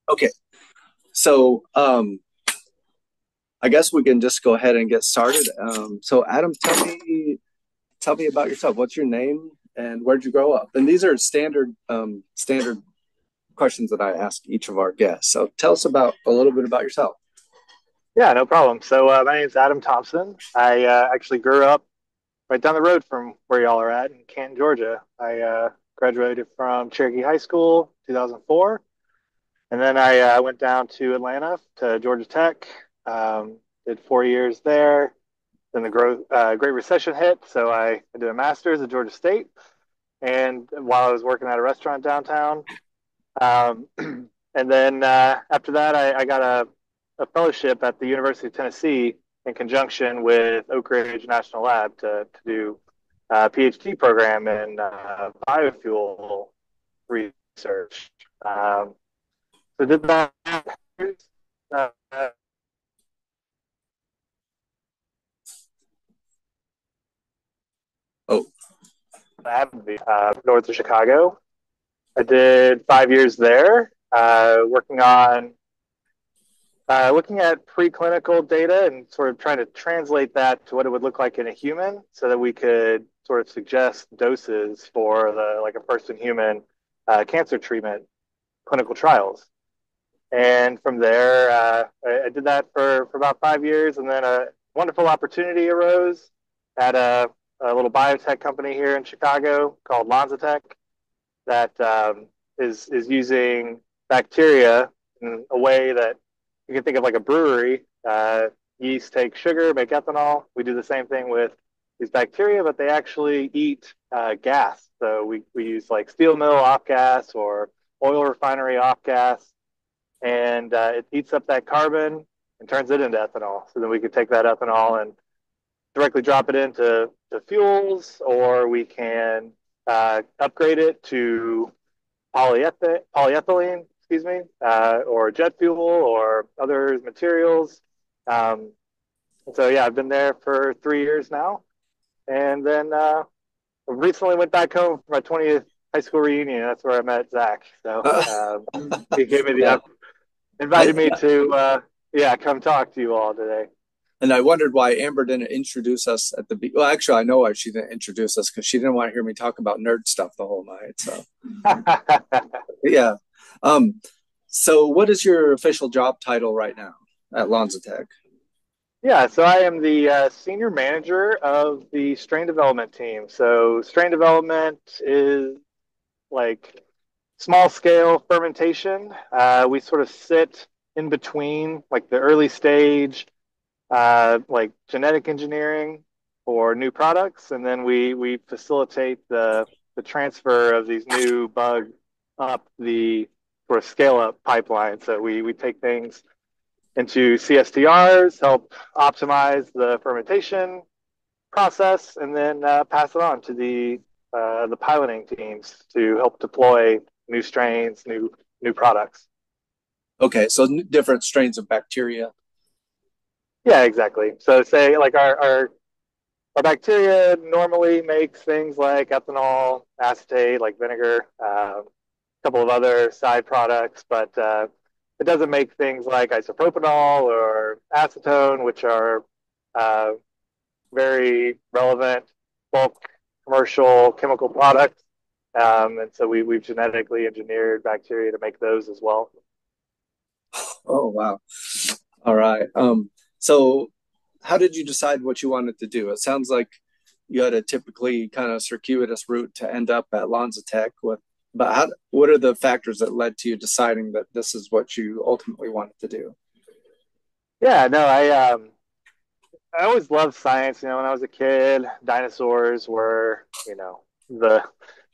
Okay, so I guess we can just go ahead and get started. So Adam, tell me about yourself. What's your name and where'd you grow up? And these are standard questions that I ask each of our guests. So tell us about a little bit about yourself. Yeah, no problem. So my name is Adam Thompson. I actually grew up right down the road from where y'all are at in Canton, Georgia. I graduated from Cherokee High School 2004, and then I went down to Atlanta to Georgia Tech. Did 4 years there. Then the Great Recession hit, so I did a master's at Georgia State. And while I was working at a restaurant downtown, um, and then after that, I got a fellowship at the University of Tennessee in conjunction with Oak Ridge National Lab to do a PhD program in biofuel research. So did that. Uh, Oh, North of Chicago. I did 5 years there, working on looking at preclinical data and sort of trying to translate that to what it would look like in a human, so that we could sort of suggest doses for the like a first in human cancer treatment clinical trials. And from there, I did that for about 5 years, and then a wonderful opportunity arose at a little biotech company here in Chicago called LanzaTech that is using bacteria in a way that you can think of like a brewery. Yeast take sugar, make ethanol. We do the same thing with these bacteria, but they actually eat gas. So we use like steel mill off gas or oil refinery off gas, and it eats up that carbon and turns it into ethanol. So then we could take that ethanol and directly drop it into fuels, or we can upgrade it to polyethylene, excuse me, or jet fuel or other materials. Um, so yeah, I've been there for 3 years now, and then recently went back home for my 20th high school reunion. That's where I met Zach. So he gave me yeah. the I invited me to yeah, come talk to you all today. And I wondered why Amber didn't introduce us at well, actually, I know why she didn't introduce us because she didn't want to hear me talk about nerd stuff the whole night. So yeah. Um, so what is your official job title right now at LanzaTech? Yeah, so I am the senior manager of the strain development team. So strain development is like small scale fermentation. We sort of sit in between like the early stage, like genetic engineering for new products, and then we facilitate the transfer of these new bugs up the sort of scale up pipeline. So we take things into CSTRs, help optimize the fermentation process, and then pass it on to the piloting teams to help deploy new strains, new products. Okay, so different strains of bacteria. Yeah, exactly. So say like our bacteria normally makes things like ethanol, acetate, like vinegar, a couple of other side products, but it doesn't make things like isopropanol or acetone, which are uh, very relevant bulk commercial chemical products. And so we've genetically engineered bacteria to make those as well. Oh, wow. All right. So how did you decide what you wanted to do? It sounds like you had a typically kind of circuitous route to end up at LanzaTech but what are the factors that led to you deciding that this is what you ultimately wanted to do? Yeah, no, I always loved science. You know, when I was a kid, dinosaurs were, the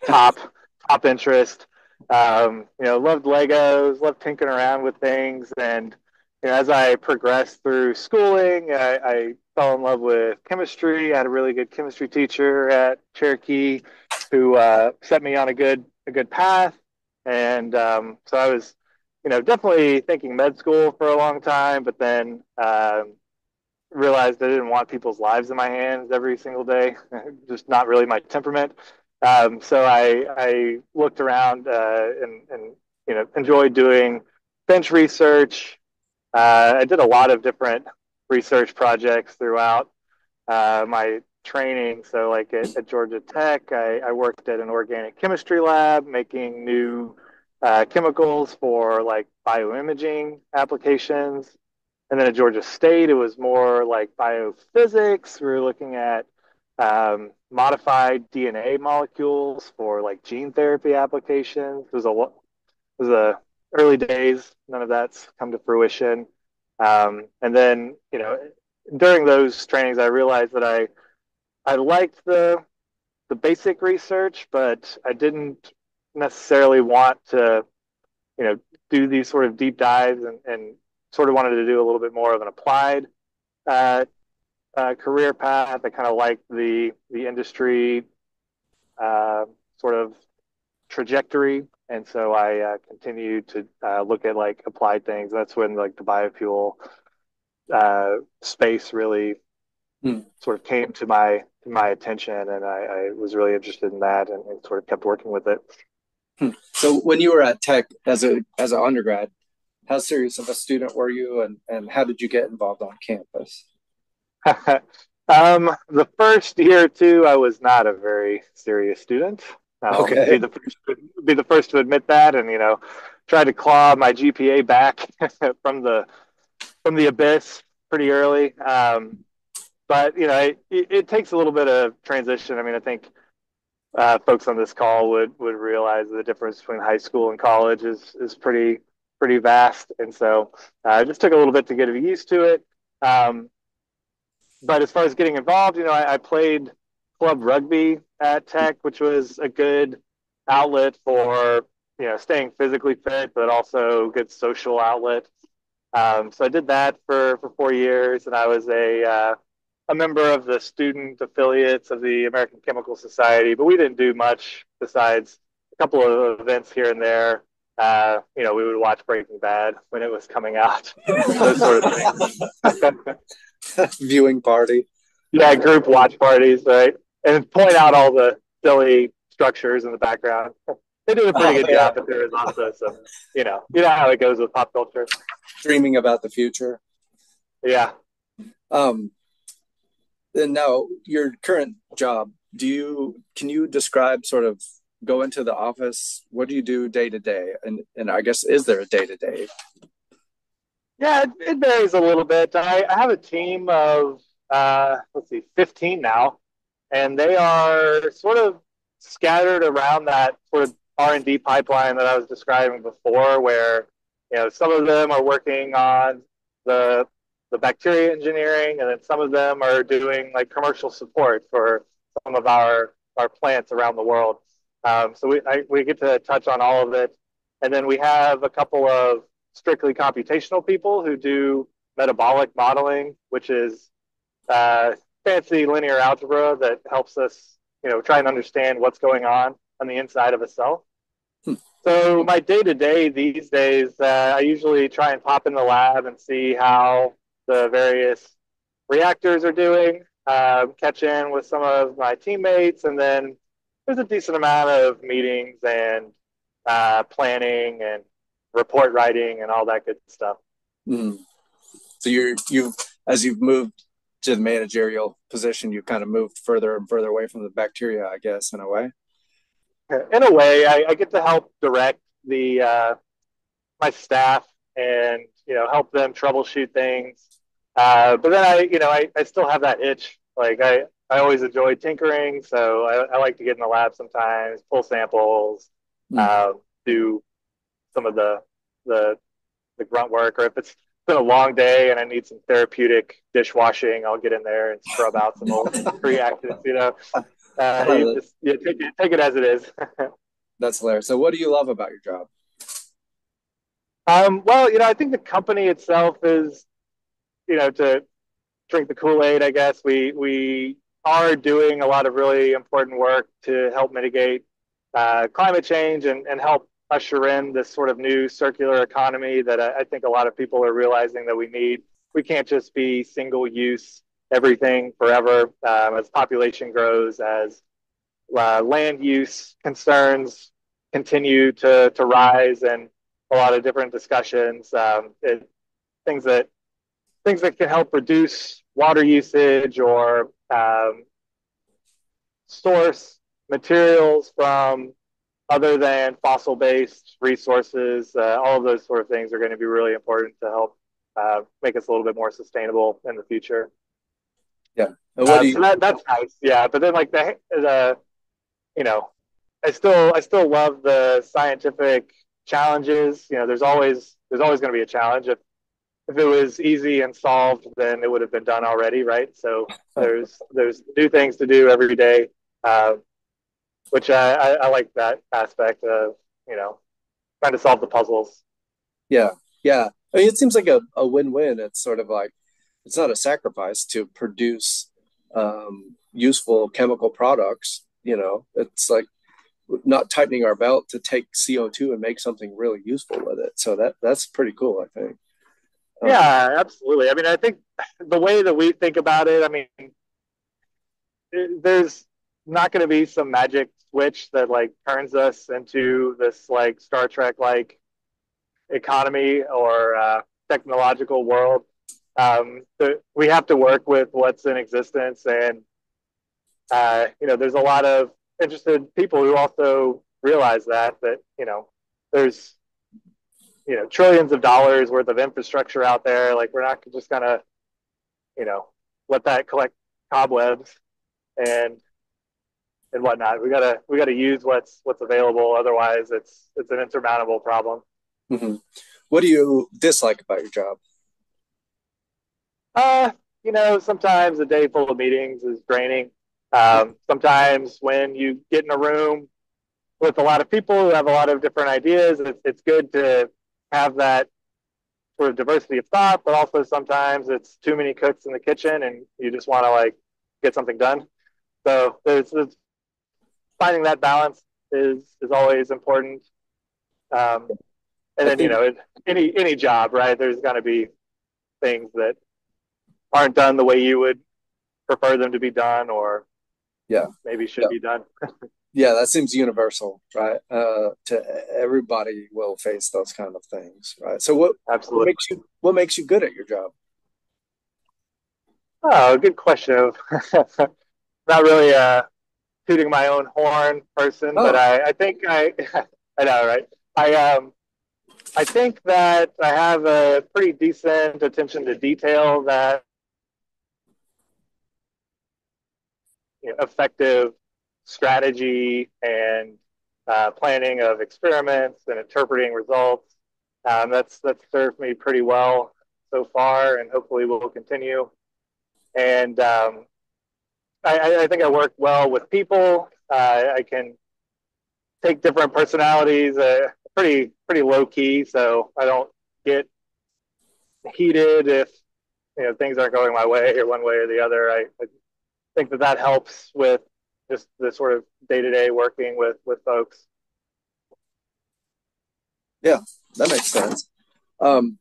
top top interest. Loved Legos, loved tinkering around with things, and as I progressed through schooling, I fell in love with chemistry. I had a really good chemistry teacher at Cherokee who set me on a good path, and so I was, definitely thinking med school for a long time, but then realized I didn't want people's lives in my hands every single day. Just not really my temperament. So I looked around and enjoyed doing bench research. I did a lot of different research projects throughout my training. So, like at Georgia Tech, I worked at an organic chemistry lab making new chemicals for like bioimaging applications. And then at Georgia State, it was more like biophysics. We were looking at modified DNA molecules for like gene therapy applications. It was a early days. None of that's come to fruition. And then, during those trainings, I realized that I liked the basic research, but I didn't necessarily want to, do these sort of deep dives, and sort of wanted to do a little bit more of an applied uh, career path. I kind of liked the industry sort of trajectory, and so I continued to look at like applied things. That's when like the biofuel space really Hmm. sort of came to my attention, and I was really interested in that, and sort of kept working with it. Hmm. So when you were at Tech as an undergrad, how serious of a student were you, and how did you get involved on campus? The first year or two, I was not a very serious student. I'll Okay. be the first to admit that, and tried to claw my GPA back from the abyss pretty early. But it takes a little bit of transition. I mean, I think folks on this call would realize the difference between high school and college is pretty vast, and so it just took a little bit to get used to it. Um, but as far as getting involved, I played club rugby at Tech, which was a good outlet for staying physically fit, but also good social outlet. So I did that for 4 years, and I was a member of the student affiliates of the American Chemical Society, but we didn't do much besides a couple of events here and there. We would watch Breaking Bad when it was coming out, those sort of things. Viewing party. Yeah, group watch parties, right? And point out all the silly structures in the background. They did a pretty Oh good yeah, job, but there was also some, how it goes with pop culture. dreaming about the future. Yeah. Um, and now your current job, can you describe sort of go into the office? What do you do day to day? And I guess is there a day to day? Yeah, it varies a little bit. I have a team of let's see, 15 now, and they are sort of scattered around that sort of R&D pipeline that I was describing before, where some of them are working on the the bacteria engineering, and then some of them are doing like commercial support for some of our plants around the world. So we get to touch on all of it, and then we have a couple of strictly computational people who do metabolic modeling, which is uh, fancy linear algebra that helps us, try and understand what's going on the inside of a cell. Hmm. So my day to day these days, I usually try and pop in the lab and see how the various reactors are doing, catch in with some of my teammates, and then there's a decent amount of meetings and planning and report writing and all that good stuff. Mm. So you've as you've moved to the managerial position, you've kind of moved further and further away from the bacteria, I guess, in a way. In a way, I get to help direct the my staff, and help them troubleshoot things. But then I still have that itch. Like I always enjoy tinkering, so I like to get in the lab sometimes, pull samples, Mm. uh, do some of the the grunt work, or if it's been a long day and I need some therapeutic dishwashing, I'll get in there and scrub out some old reactants. You just take it as it is. That's hilarious. So what do you love about your job? Well, I think the company itself is, to drink the Kool-Aid, I guess. We are doing a lot of really important work to help mitigate climate change, and help usher in this sort of new circular economy that I think a lot of people are realizing that we need. We can't just be single use everything forever. As population grows, as land use concerns continue to rise, and a lot of different discussions. Things that things that can help reduce water usage or source materials from other than fossil-based resources. All of those sort of things are going to be really important to help make us a little bit more sustainable in the future. Yeah. And what do So you? that's nice, yeah. But then like the you know, I still love the scientific challenges. You know, there's always going to be a challenge. If it was easy and solved, then it would have been done already, right? So there's new things to do every day, uh, which I like that aspect of trying to solve the puzzles. Yeah, yeah. I mean, it seems like a win-win. It's sort of like it's not a sacrifice to produce useful chemical products. It's like not tightening our belt to take CO2 and make something really useful with it. So that's pretty cool, I think. Um, Yeah, absolutely. I mean, I think the way that we think about it, I mean, there's not going to be some magic switch that like turns us into this like Star Trek like economy or technological world. We have to work with what's in existence, and there's a lot of interested people who also realize that there's trillions of dollars worth of infrastructure out there. Like we're not just gonna you know let that collect cobwebs and whatnot. We gotta use what's available. Otherwise, it's an insurmountable problem. mhm. What do you dislike about your job? Uh, sometimes a day full of meetings is draining. Sometimes when you get in a room with a lot of people who have a lot of different ideas, it's good to have that sort of diversity of thought, but also sometimes it's too many cooks in the kitchen and you just want to like get something done. So there's finding that balance is always important. Um, and I then, think, any job, right? There's going to be things that aren't done the way you would prefer them to be done, or yeah, maybe should yeah, be done. yeah. That seems universal, right? To everybody will face those kind of things, right? So what Absolutely. makes you good at your job? Oh, good question. Not really tooting my own horn person, but Oh, I think I know, right? I think that I have a pretty decent attention to detail that effective strategy and planning of experiments and interpreting results. That's served me pretty well so far, and hopefully will continue. And I think I work well with people. I can take different personalities, pretty low key, so I don't get heated if things aren't going my way or one way or the other. I think that helps with just the sort of day to day working with folks. yeah, that makes sense. Um,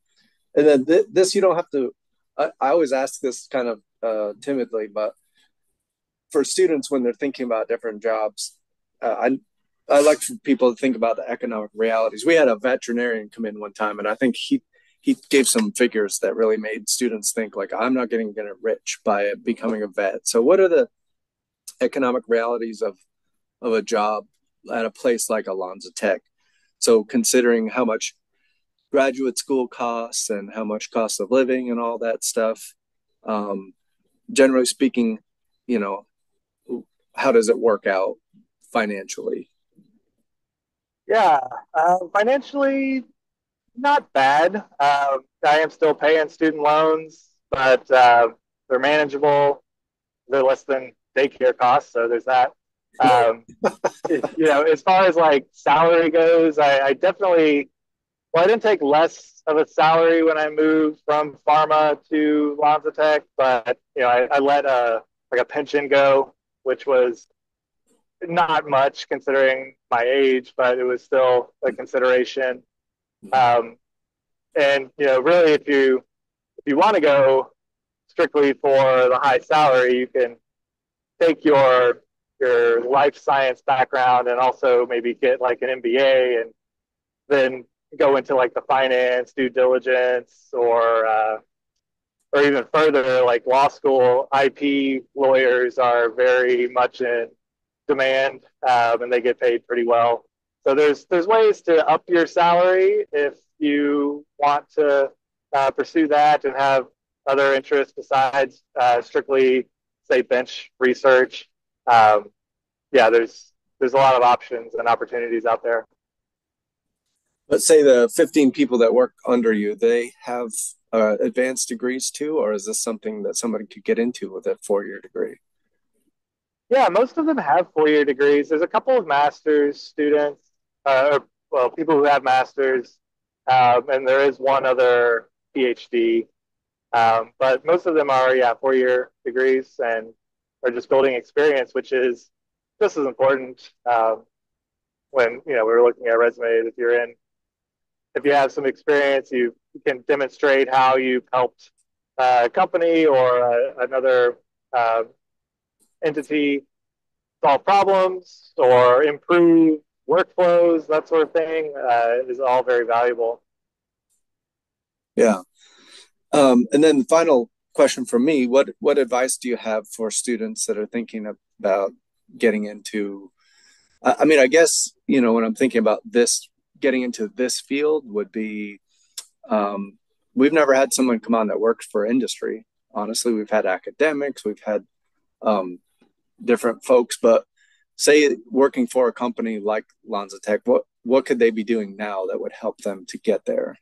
and then this you don't have to. I always ask this kind of timidly, but for students when they're thinking about different jobs, I like for people to think about the economic realities. We had a veterinarian come in one time, and I think he gave some figures that really made students think like I'm not getting rich by becoming a vet. So what are the economic realities of a job at a place like a LanzaTech? So considering how much graduate school costs and how much cost of living and all that stuff, um, generally speaking, you know, how does it work out financially? Yeah, financially not bad. I am still paying student loans, but they're manageable. They're less than daycare costs, so there's that. Um, as far as like salary goes, I definitely well, I didn't take less of a salary when I moved from pharma to LanzaTech, but I let a pension go, which was not much considering my age, but it was still a consideration. Um, and really, if you want to go strictly for the high salary, you can take your life science background and also maybe get like an MBA and then go into like the finance, due diligence, or even further, like law school, IP lawyers are very much in demand, and they get paid pretty well. So there's ways to up your salary if you want to pursue that and have other interests besides strictly, say, bench research. Um, yeah, there's a lot of options and opportunities out there. Let's say the 15 people that work under you, they have advanced degrees too, or is this something that somebody could get into with a 4-year degree? Yeah, most of them have 4-year degrees. There's a couple of master's students, or well, people who have masters, and there is one other PhD. But most of them are, yeah, 4-year degrees and are just building experience, which is just as important when we were looking at resumes. If you have some experience, you can demonstrate how you've helped a company or another uh, entity solve problems or improve workflows, that sort of thing, is all very valuable. Yeah. And then the final question from me, what advice do you have for students that are thinking about getting into, I mean, I guess, when I'm thinking about this, getting into this field would be, we've never had someone come on that worked for industry. Honestly, we've had academics, we've had um, different folks, but say working for a company like LanzaTech, what could they be doing now that would help them to get there?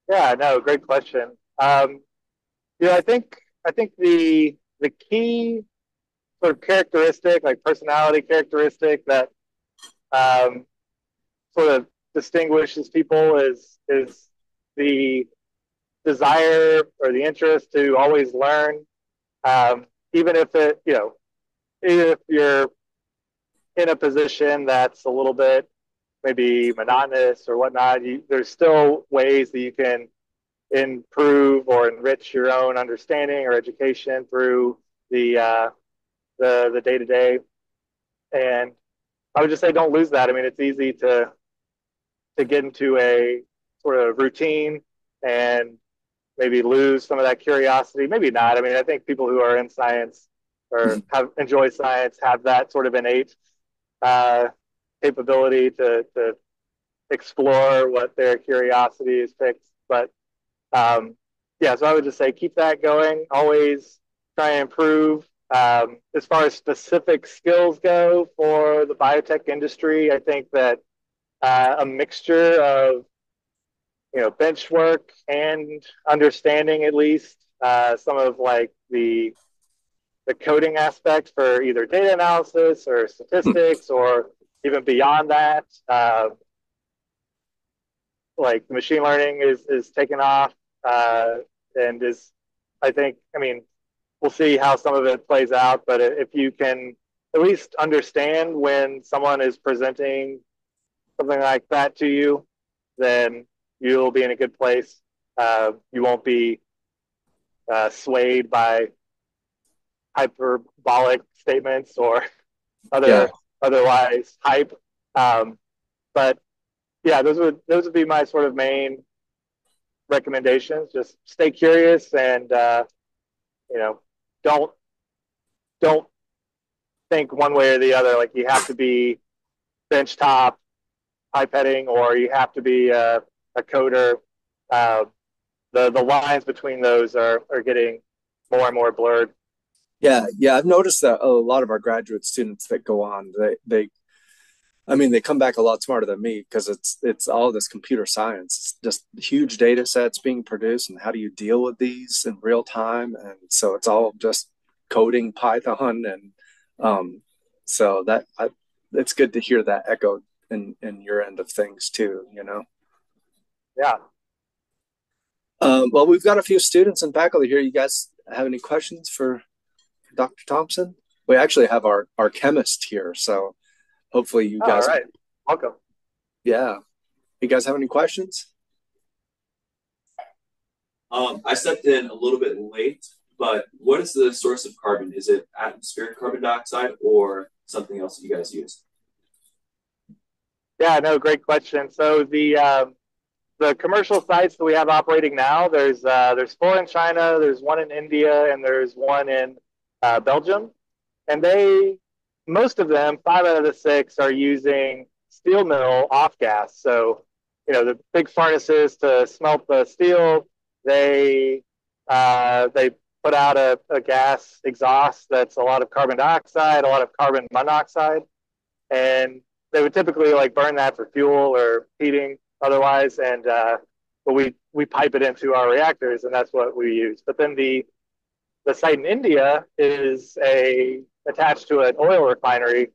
Yeah, no, great question. I think the key sort of characteristic, like personality characteristic that um, sort of distinguishes people is the desire or the interest to always learn, even if even if you're in a position that's a little bit maybe monotonous or whatnot. There's still ways that you can improve or enrich your own understanding or education through the uh, the day to day. And I would just say don't lose that. I mean, it's easy to get into a sort of routine and maybe lose some of that curiosity. Maybe not. I mean, I think people who are in science or have enjoy science have that sort of innate uh, capability to explore what their curiosity is picked. But yeah, so I would just say keep that going. Always try and improve. As far as specific skills go for the biotech industry, I think that a mixture of bench work and understanding at least some of like the coding aspect for either data analysis or statistics or even beyond that. Like machine learning is taken off and is, I mean, we'll see how some of it plays out, but if you can at least understand when someone is presenting something like that to you, then you'll be in a good place. You won't be swayed by hyperbolic statements or Yeah. otherwise hype. Um, but yeah, those would be my sort of main recommendations. Just stay curious and you know don't don't think one way or the other. Like you have to be bench top pipetting or you have to be a coder. Uh, the lines between those are getting more and more blurred. Yeah. I've noticed that a lot of our graduate students that go on, I mean, they come back a lot smarter than me because it's all this computer science. It's just huge data sets being produced, and how do you deal with these in real time? And so it's all just coding Python, and um, so it's good to hear that echoed in your end of things too. Yeah. Well, we've got a few students and faculty here. You guys have any questions for Dr. Thompson? We actually have our chemist here, so hopefully you Oh, all guys, right. Welcome. yeah. You guys have any questions? I stepped in a little bit late, but what is the source of carbon? Is it atmospheric carbon dioxide or something else that you guys use? Yeah, no, great question. So the commercial sites that we have operating now, there's four in China, there's one in India, and there's one in Belgium. And most of them, five out of the six, are using steel mill off gas. So, the big furnaces to smelt the steel, they put out a gas exhaust that's a lot of carbon dioxide, a lot of carbon monoxide, and they would typically like burn that for fuel or heating otherwise. And but we pipe it into our reactors, and that's what we use. But then the site in India is attached to an oil refinery,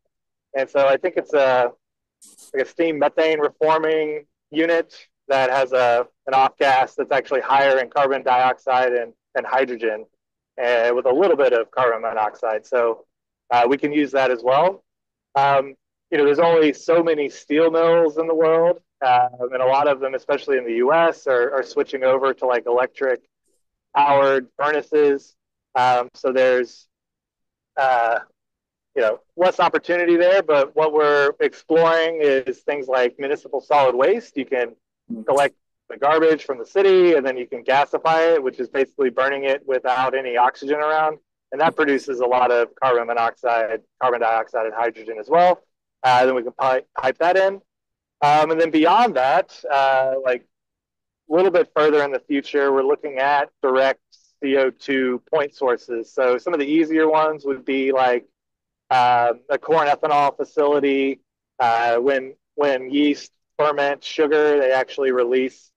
and so I think it's like a steam methane reforming unit that has an off gas that's actually higher in carbon dioxide and hydrogen, with a little bit of carbon monoxide. So we can use that as well. Um, there's only so many steel mills in the world, and a lot of them, especially in the U.S., are switching over to like electric powered furnaces. So there's uh, less opportunity there. But what we're exploring is things like municipal solid waste. You can collect the garbage from the city, and then you can gasify it, which is basically burning it without any oxygen around. And that produces a lot of carbon monoxide, carbon dioxide, and hydrogen as well. Then we can pipe that in. And then beyond that, like a little bit further in the future, we're looking at direct CO2 point sources. So some of the easier ones would be like a corn ethanol facility. When yeast ferment sugar, they actually release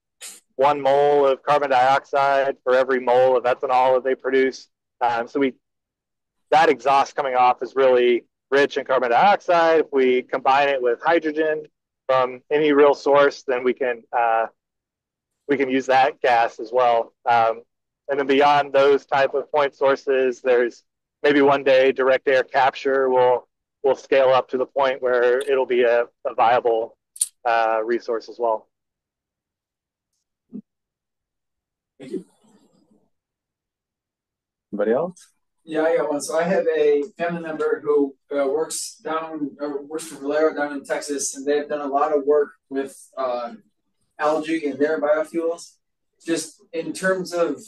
1 mole of carbon dioxide for every mole of ethanol that they produce. So that exhaust coming off is really rich in carbon dioxide. If we combine it with hydrogen from any real source, then we can use that gas as well. And then beyond those type of point sources, there's maybe one day direct air capture will scale up to the point where it'll be a viable resource as well. Thank you. Anybody else? Yeah, I got one. So I have a family member who works for Valero down in Texas, and they've done a lot of work with algae and their biofuels. Just in terms of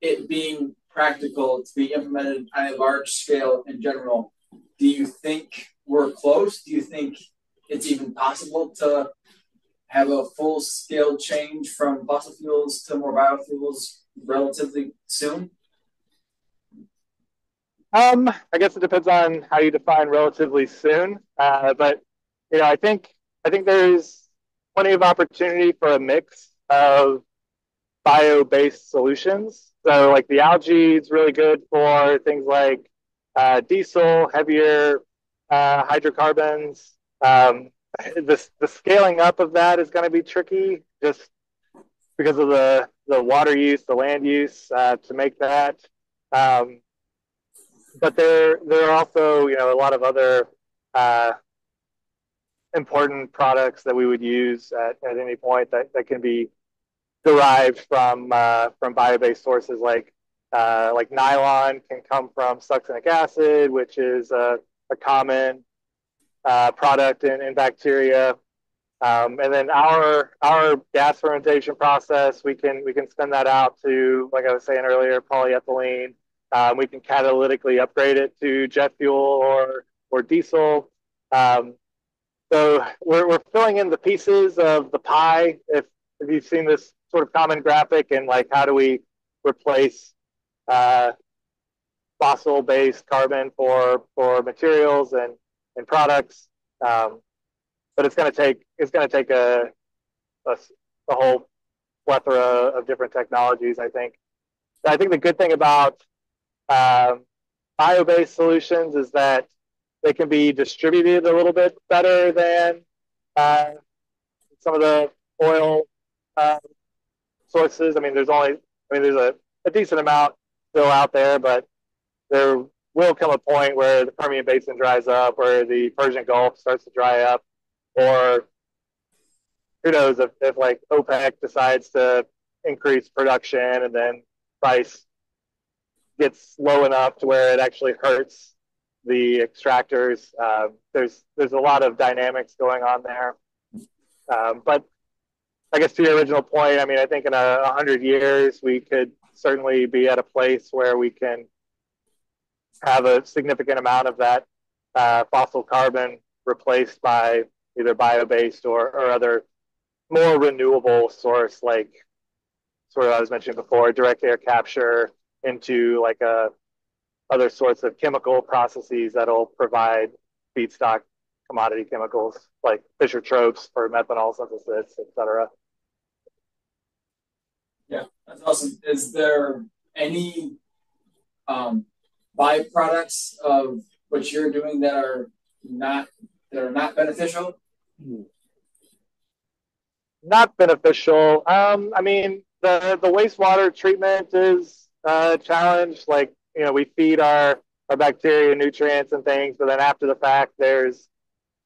it being practical to be implemented on a large scale in general, do you think we're close? Do you think it's even possible to have a full-scale change from fossil fuels to more biofuels relatively soon? I guess it depends on how you define relatively soon. But I think there's plenty of opportunity for a mix of bio-based solutions. So like the algae is really good for things like diesel, heavier hydrocarbons. The scaling up of that is going to be tricky just because of the water use, the land use to make that. But there are also a lot of other important products that we would use at any point that can be derived from bio-based sources like nylon can come from succinic acid, which is a common product in bacteria. And then our gas fermentation process, we can spin that out to, like I was saying earlier, polyethylene. We can catalytically upgrade it to jet fuel or diesel. So we're filling in the pieces of the pie. If you've seen this sort of common graphic, and like how do we replace fossil-based carbon for materials and products, but it's going to take a whole plethora of different technologies. I think the good thing about bio-based solutions is that they can be distributed a little bit better than some of the oil sources. I mean, there's a decent amount still out there, but there will come a point where the Permian Basin dries up, where the Persian Gulf starts to dry up, or who knows if like OPEC decides to increase production and then price gets low enough to where it actually hurts the extractors. There's a lot of dynamics going on there. But I guess to your original point, I mean, I think in 100 years, we could certainly be at a place where we can have a significant amount of that fossil carbon replaced by either bio-based or other more renewable source, like sort of I was mentioning before, direct air capture into like other sorts of chemical processes that'll provide feedstock commodity chemicals like Fischer tropes for methanol synthesis, et cetera. Yeah, that's awesome. Is there any byproducts of what you're doing that are not beneficial? Not beneficial. I mean, the wastewater treatment is a challenge. Like, you know, we feed our bacteria nutrients and things, but then after the fact, there's,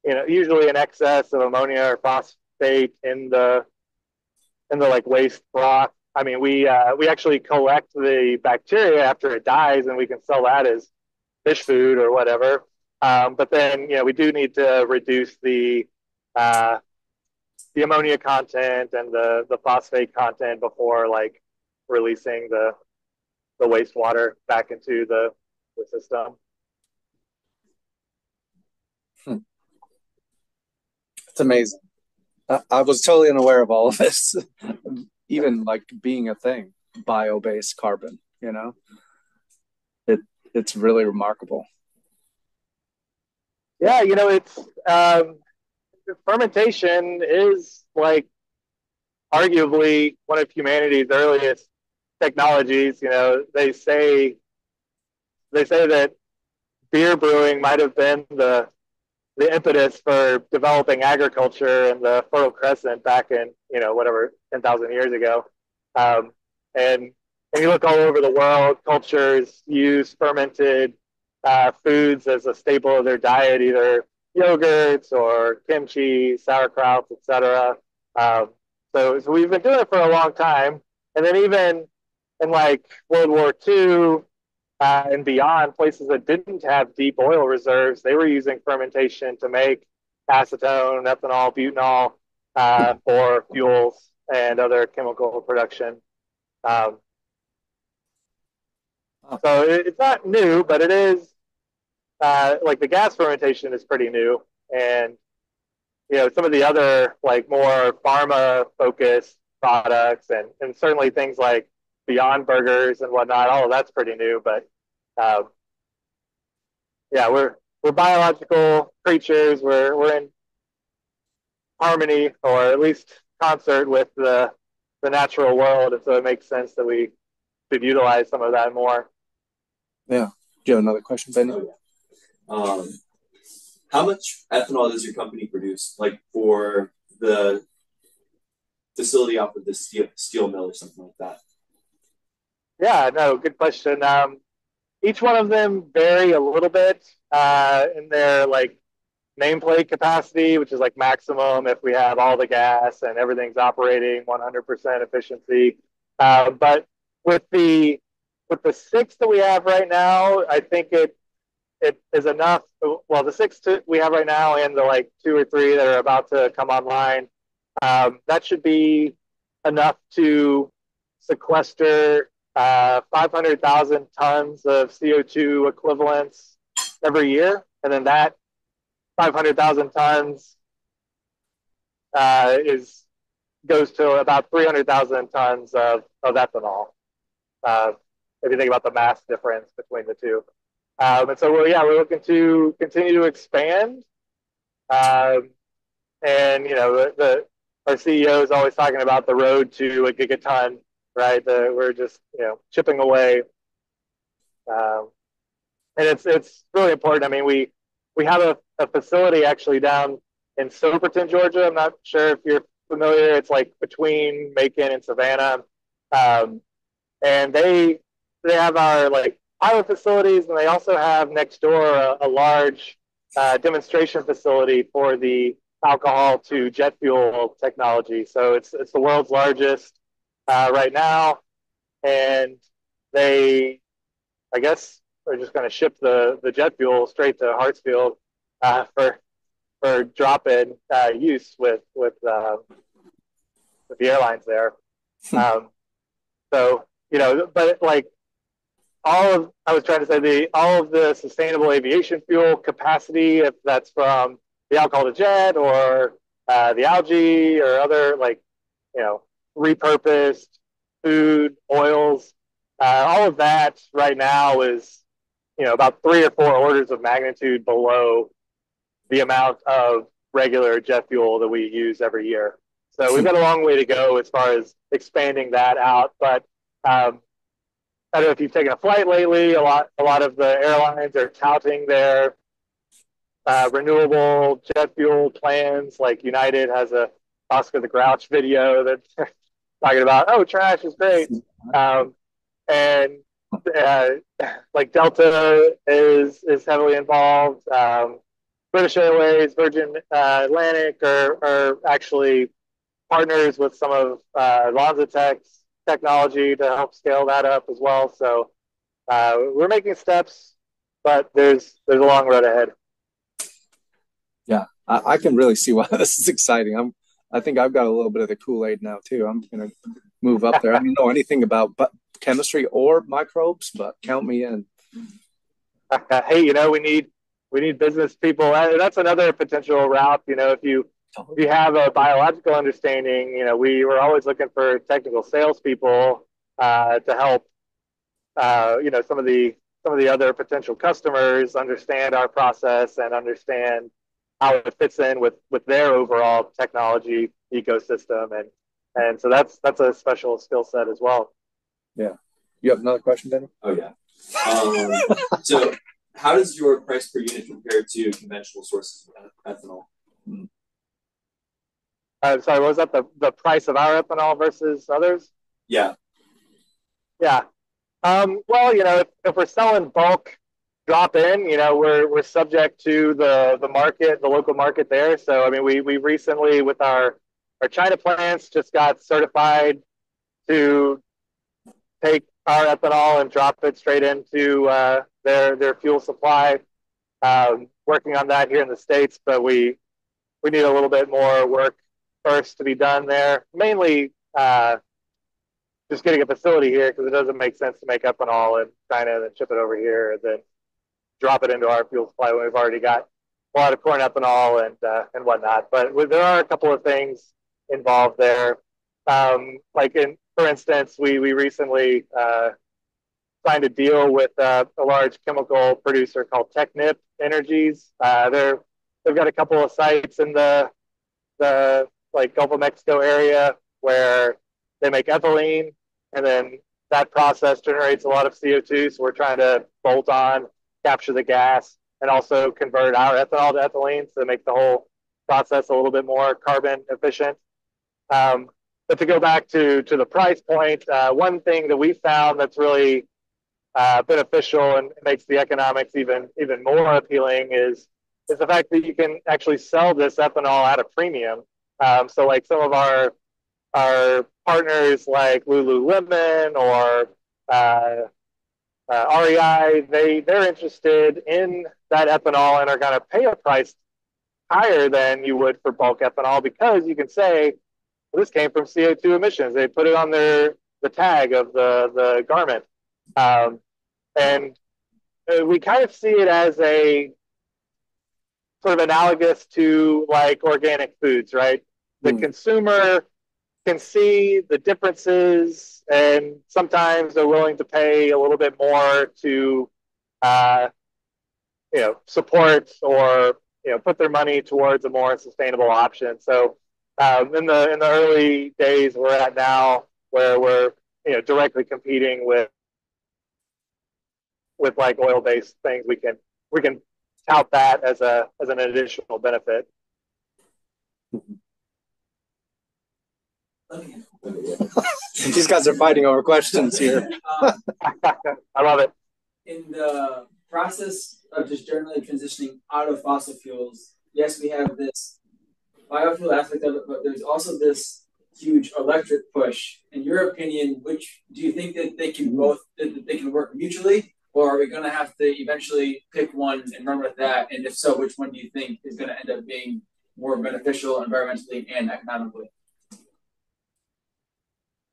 you know, usually an excess of ammonia or phosphate in the like waste rock. I mean, we actually collect the bacteria after it dies, and we can sell that as fish food or whatever. But then, you know, we do need to reduce the ammonia content and the phosphate content before like releasing the wastewater back into the system. It's amazing. I was totally unaware of all of this, even like being a thing, bio-based carbon, you know, it's really remarkable. Yeah, you know, it's fermentation is like arguably one of humanity's earliest technologies. You know, they say that beer brewing might have been the impetus for developing agriculture in the Fertile Crescent back in, you know, whatever 10,000 years ago. And you look all over the world, cultures use fermented foods as a staple of their diet, either yogurts or kimchi, sauerkraut, etc. So we've been doing it for a long time, and then even in like World War II and beyond, places that didn't have deep oil reserves, they were using fermentation to make acetone, ethanol, butanol for fuels and other chemical production. So it's not new, but it is like the gas fermentation is pretty new, and you know some of the other like more pharma focused products and certainly things like Beyond Burgers and whatnot. All of that's pretty new, but yeah, we're biological creatures. We're in harmony or at least concert with the natural world, and so it makes sense that we should utilize some of that more. Yeah. Do you have another question, Benny? Oh, yeah. How much ethanol does your company produce, like for the facility off of the steel mill or something like that? Yeah, no, good question. Each one of them vary a little bit in their like nameplate capacity, which is like maximum if we have all the gas and everything's operating 100% efficiency. But with the 6 that we have right now, I think it is enough. Well, the 6 we have right now and the like 2 or 3 that are about to come online, that should be enough to sequester 500,000 tons of CO2 equivalents every year. And then that 500,000 tons goes to about 300,000 tons of ethanol. If you think about the mass difference between the two. And so we're looking to continue to expand. And you know, our CEO is always talking about the road to a gigaton, right? We're just, you know, chipping away. And it's really important. I mean, we have a facility actually down in Soperton, Georgia. I'm not sure if you're familiar. It's like between Macon and Savannah. And they have our like pilot facilities, and they also have next door a large demonstration facility for the alcohol to jet fuel technology. So it's the world's largest right now, and they, I guess, are just going to ship the jet fuel straight to Hartsfield for or drop-in use with the airlines there. So but like I was trying to say all of the sustainable aviation fuel capacity, if that's from the alcohol to jet or the algae or other repurposed food oils, all of that right now is about 3 or 4 orders of magnitude below the amount of regular jet fuel that we use every year. So we've got a long way to go as far as expanding that out. But I don't know if you've taken a flight lately. A lot of the airlines are touting their renewable jet fuel plans. Like United has a Oscar the Grouch video that's talking about, oh, trash is great. And like Delta is heavily involved. British Airways, Virgin Atlantic are actually partners with some of LanzaTech's technology to help scale that up as well. So we're making steps, but there's a long road ahead. Yeah, I can really see why this is exciting. I think I've got a little bit of the Kool-Aid now too. I'm gonna move up there. I don't know anything about chemistry or microbes, but count me in. Hey, we need business people. That's another potential route. If you have a biological understanding, we were always looking for technical salespeople to help. Some of the other potential customers understand our process and understand how it fits in with their overall technology ecosystem, and so that's a special skill set as well. Yeah. You have another question, Danny? Oh yeah. So how does your price per unit compare to conventional sources of ethanol? Sorry, what was that? The price of our ethanol versus others? Yeah. Yeah. Well, if we're selling bulk drop in, we're subject to the market, the local market there. So, I mean, we recently with our China plants just got certified to take our ethanol and drop it straight into their fuel supply. Working on that here in the States, but we need a little bit more work first to be done there. Mainly just getting a facility here because it doesn't make sense to make ethanol in China and then ship it over here and then drop it into our fuel supply when we've already got a lot of corn ethanol and whatnot. But there are a couple of things involved there. For instance, we recently signed a deal with a large chemical producer called Technip Energies. They've got a couple of sites in the Gulf of Mexico area where they make ethylene, and then that process generates a lot of CO2. So we're trying to bolt on, capture the gas, and also convert our ethanol to ethylene to make the whole process a little bit more carbon efficient. But to go back to the price point, one thing that we found that's really beneficial and makes the economics even more appealing is the fact that you can actually sell this ethanol at a premium. So like some of our partners like Lululemon or REI, they're interested in that ethanol and are going to pay a price higher than you would for bulk ethanol because you can say, well, this came from CO2 emissions. They put it on the tag of the garment. And we kind of see it as a sort of analogous to like organic foods, right? The consumer can see the differences and sometimes they're willing to pay a little bit more to, support or, put their money towards a more sustainable option. So in the early days we're at now where we're, directly competing with like oil-based things, we can tout that as an additional benefit. These guys are fighting over questions here. I love it. In the process of just generally transitioning out of fossil fuels, yes, we have this biofuel aspect of it, but there's also this huge electric push. In your opinion, which do you think that they can work mutually, or are we going to have to eventually pick one and run with that? And if so, which one do you think is going to end up being more beneficial environmentally and economically?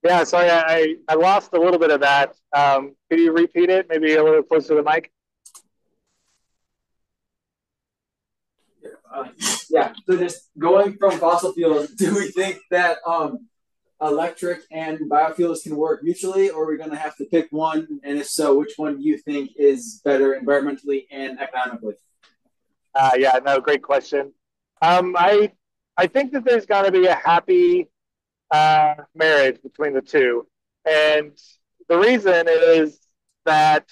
Yeah, sorry, I lost a little bit of that. Could you repeat it? Maybe a little closer to the mic. Yeah, so just going from fossil fuels, do we think that electric and biofuels can work mutually, or are we going to have to pick one? And if so, which one do you think is better environmentally and economically? Yeah, no, great question. I think that there's got to be a happy marriage between the two, and the reason is that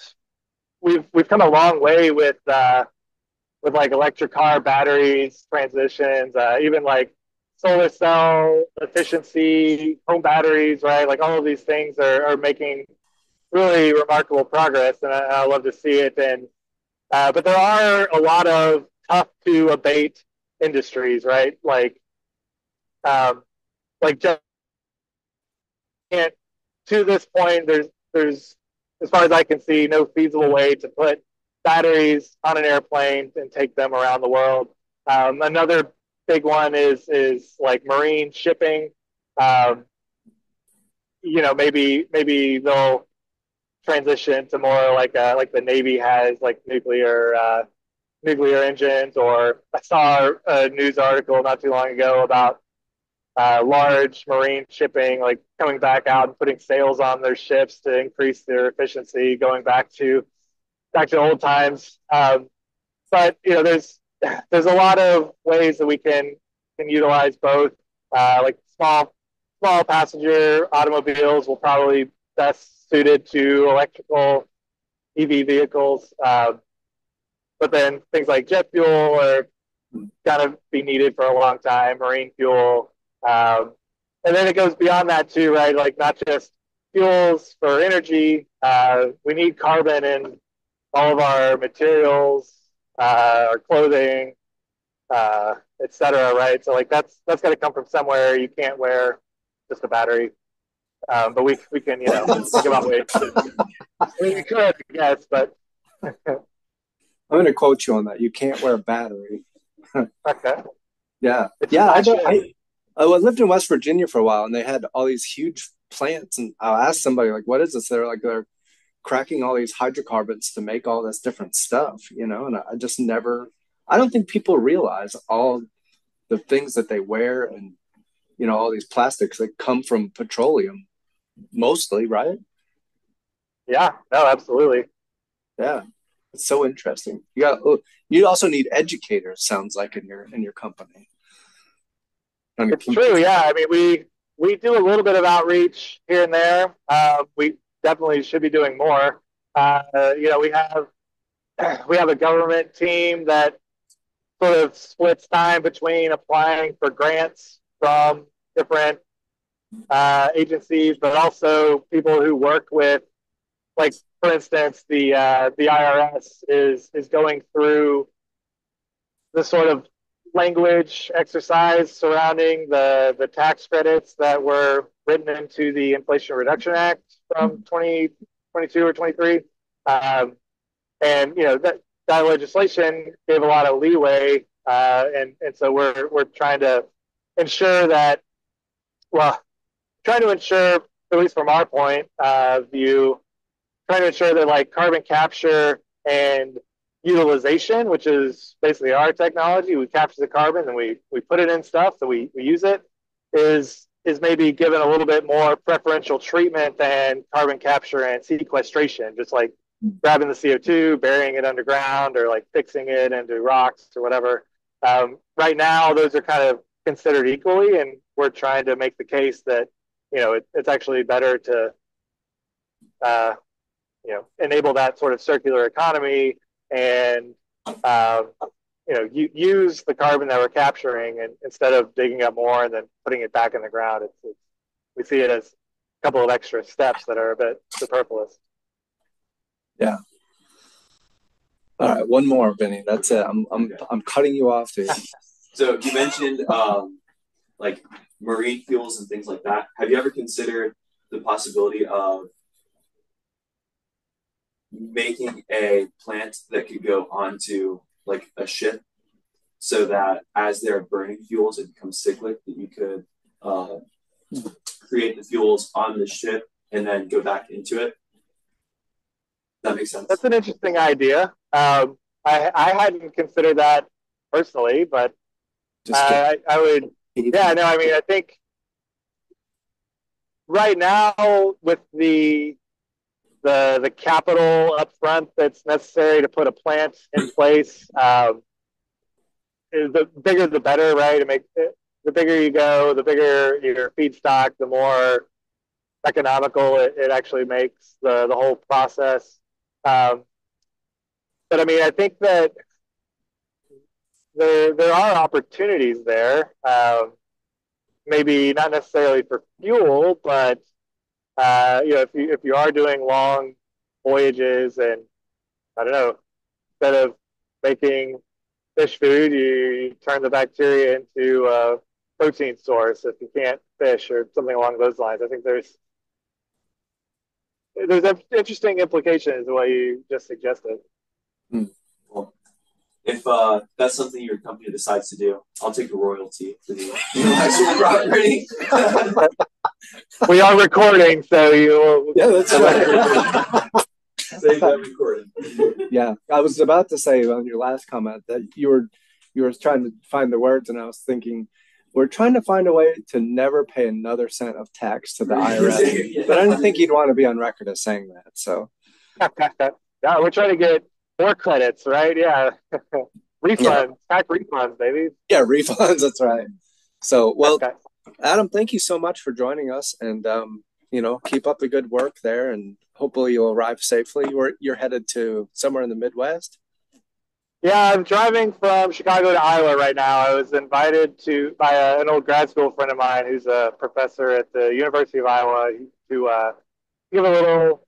we've come a long way with like electric car batteries, transitions, even like solar cell efficiency, home batteries, right? Like all of these things are making really remarkable progress, and I love to see it. And but there are a lot of tough to abate industries, right? Like just can't, to this point, there's as far as I can see, no feasible way to put batteries on an airplane and take them around the world. Another big one is like marine shipping. Um, maybe they'll transition to more like the Navy has, like nuclear engines. Or I saw a news article not too long ago about large marine shipping, like coming back out and putting sails on their ships to increase their efficiency, going back to old times. But there's a lot of ways that we can utilize both. Like small passenger automobiles will probably best suited to electrical EV vehicles. But then things like jet fuel are gonna be needed for a long time. Marine fuel, and then it goes beyond that too, right? Like not just fuels for energy. We need carbon in all of our materials, our clothing, etc. Right? So like that's got to come from somewhere. You can't wear just a battery, but we can think about ways. I mean, we could, I guess, but I'm going to quote you on that. You can't wear a battery. okay. Yeah, yeah. I lived in West Virginia for a while, and they had all these huge plants. And I asked somebody like, "What is this?" They're cracking all these hydrocarbons to make all this different stuff, And I just never. I don't think people realize all the things that they wear, and all these plastics that come from petroleum, mostly, right? Yeah. No. Absolutely. Yeah, it's so interesting. You also need educators. Sounds like in your company. It's true. Yeah. I mean, we do a little bit of outreach here and there. We definitely should be doing more. We have a government team that sort of splits time between applying for grants from different agencies, but also people who work with, like for instance, the IRS is going through the sort of language exercise surrounding the tax credits that were written into the Inflation Reduction Act from 2022 or 23. And that legislation gave a lot of leeway, and so we're trying to ensure that, at least from our point of view, trying to ensure that like carbon capture and utilization, which is basically our technology, we capture the carbon and we put it in stuff, so we use it, is maybe given a little bit more preferential treatment than carbon capture and sequestration, just like grabbing the CO2, burying it underground, or like fixing it into rocks or whatever. Right now, those are kind of considered equally, and we're trying to make the case that it's actually better to enable that sort of circular economy and use the carbon that we're capturing, and instead of digging up more and then putting it back in the ground. We see it as a couple of extra steps that are a bit superfluous. Yeah. All right, one more, Benny. That's it. I'm cutting you off, dude. So you mentioned like marine fuels and things like that. Have you ever considered the possibility of making a plant that could go onto like a ship, so that as they're burning fuels, it becomes cyclic. That you could create the fuels on the ship and then go back into it. That makes sense. That's an interesting idea. I hadn't considered that personally, but I would. Yeah, no, I mean, I think right now with the capital up front that's necessary to put a plant in place, the bigger the better, right? The bigger you go, the bigger your feedstock, the more economical it actually makes the whole process. But I mean, I think that there are opportunities there. Maybe not necessarily for fuel, but if you are doing long voyages, and I don't know, instead of making fish food, you turn the bacteria into a protein source if you can't fish or something along those lines. I think there's interesting implications in what you just suggested. Well, if that's something your company decides to do, I'll take a royalty for the intellectual property. We are recording, so you. Yeah, that's right. Save that recording. Yeah, I was about to say on your last comment that you were trying to find the words, and I was thinking we're trying to find a way to never pay another cent of tax to the IRS. Yeah. But I didn't think you'd want to be on record as saying that. So, yeah, we're trying to get more credits, right? Yeah, refunds, tax refunds, baby. Yeah, refunds. That's right. So, well, Okay. Adam, thank you so much for joining us, and keep up the good work there, and hopefully you'll arrive safely. You're headed to somewhere in the Midwest. Yeah, I'm driving from Chicago to Iowa right now. I was invited by an old grad school friend of mine who's a professor at the University of Iowa to give a little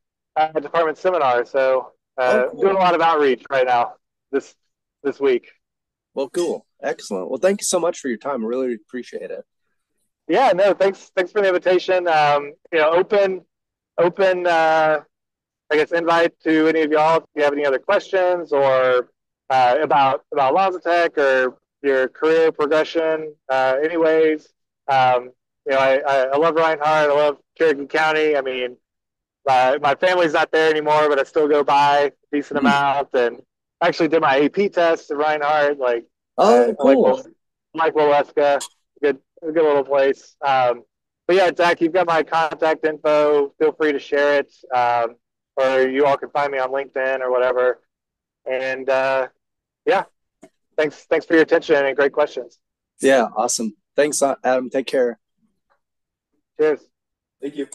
department seminar. So cool. doing a lot of outreach right now this week. Well, cool. Excellent. Well, thank you so much for your time. I really appreciate it. Yeah, no, thanks for the invitation. Open, I guess, invite to any of y'all if you have any other questions or about LanzaTech or your career progression. Anyways, I love Reinhardt. I love Cherokee County. I mean, my family's not there anymore, but I still go by a decent amount. And actually did my AP test at Reinhardt. Cool. Like Waleska, good little place. But yeah, Zach, you've got my contact info. Feel free to share it, or you all can find me on LinkedIn or whatever. And yeah, thanks for your attention and great questions. Yeah, awesome. Thanks, Adam. Take care. Cheers. Thank you.